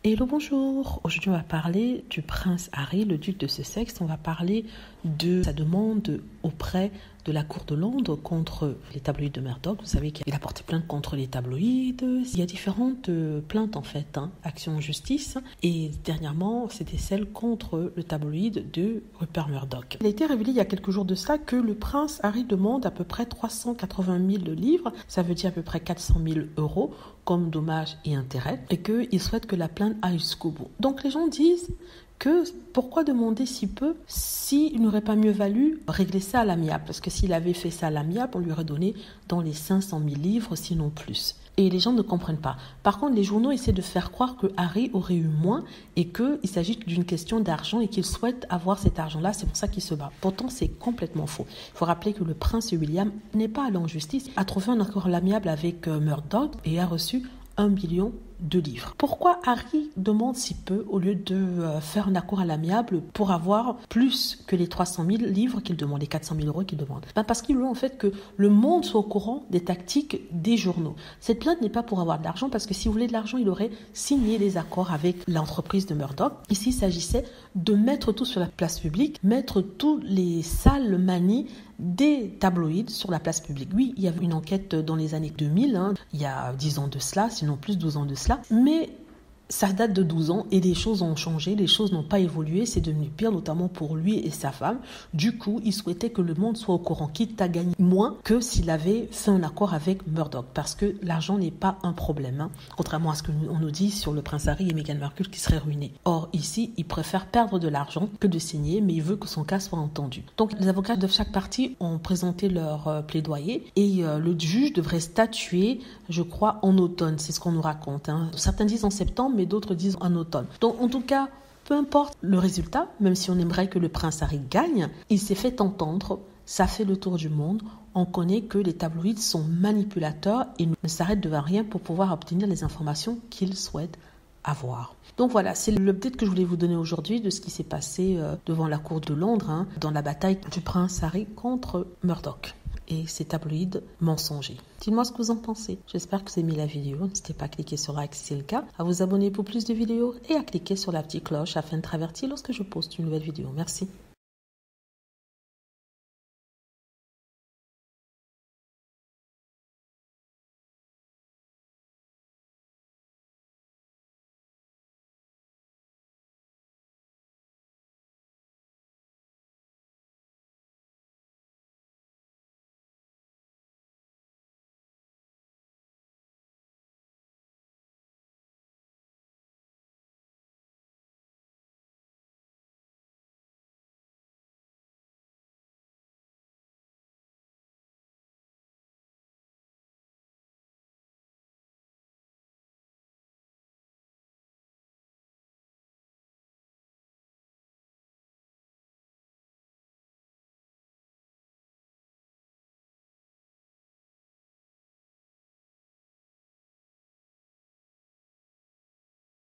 Hello, bonjour. Aujourd'hui, on va parler du prince Harry, le duc de Sussex. On va parler de sa demande auprès de la cour de Londres contre les tabloïds de Murdoch. Vous savez qu'il a porté plainte contre les tabloïds. Il y a différentes plaintes en fait, actions en justice. Et dernièrement, c'était celle contre le tabloïd de Rupert Murdoch. Il a été révélé il y a quelques jours de cela que le prince Harry demande à peu près 380 000 livres. Ça veut dire à peu près 400 000 euros comme dommages et intérêts. Et qu'il souhaite que la plainte aille jusqu'au bout. Donc les gens disent que pourquoi demander si peu s'il n'aurait pas mieux valu régler ça à l'amiable? Parce que s'il avait fait ça à l'amiable, on lui aurait donné dans les 500 000 livres, sinon plus. Et les gens ne comprennent pas. Par contre, les journaux essaient de faire croire que Harry aurait eu moins et qu'il s'agit d'une question d'argent et qu'il souhaite avoir cet argent-là. C'est pour ça qu'il se bat. Pourtant, c'est complètement faux. Il faut rappeler que le prince William n'est pas allé en justice, a trouvé un accord à l'amiable avec Murdoch et a reçu 1 million de livres. Pourquoi Harry demande si peu au lieu de faire un accord à l'amiable pour avoir plus que les 300 000 livres qu'il demande, les 400 000 euros qu'il demande? Parce qu'il veut en fait que le monde soit au courant des tactiques des journaux. Cette plainte n'est pas pour avoir de l'argent parce que s'il voulait de l'argent, il aurait signé des accords avec l'entreprise de Murdoch. Ici, il s'agissait de mettre tout sur la place publique, mettre tous les sales manies des tabloïds sur la place publique. Oui, il y avait une enquête dans les années 2000, il y a 10 ans de cela, sinon plus 12 ans de cela, mais ça date de 12 ans et les choses ont changé, les choses n'ont pas évolué, c'est devenu pire, notamment pour lui et sa femme. Du coup, il souhaitait que le monde soit au courant, quitte à gagner moins que s'il avait fait un accord avec Murdoch, parce que l'argent n'est pas un problème, contrairement à ce qu'on nous dit sur le prince Harry et Meghan Markle qui seraient ruinés. Or, ici, il préfère perdre de l'argent que de signer, mais il veut que son cas soit entendu. Donc, les avocats de chaque partie ont présenté leur plaidoyer et le juge devrait statuer, je crois, en automne, c'est ce qu'on nous raconte. Certains disent en septembre, mais d'autres disent en automne. Donc en tout cas, peu importe le résultat, même si on aimerait que le prince Harry gagne, il s'est fait entendre, ça fait le tour du monde. On connaît que les tabloïds sont manipulateurs et ne s'arrêtent devant rien pour pouvoir obtenir les informations qu'ils souhaitent avoir. Donc voilà, c'est l'update que je voulais vous donner aujourd'hui de ce qui s'est passé devant la cour de Londres, dans la bataille du prince Harry contre Murdoch et ces tabloïds mensongers. Dites-moi ce que vous en pensez. J'espère que vous avez aimé la vidéo. N'hésitez pas à cliquer sur like si c'est le cas, à vous abonner pour plus de vidéos et à cliquer sur la petite cloche afin de être averti lorsque je poste une nouvelle vidéo. Merci.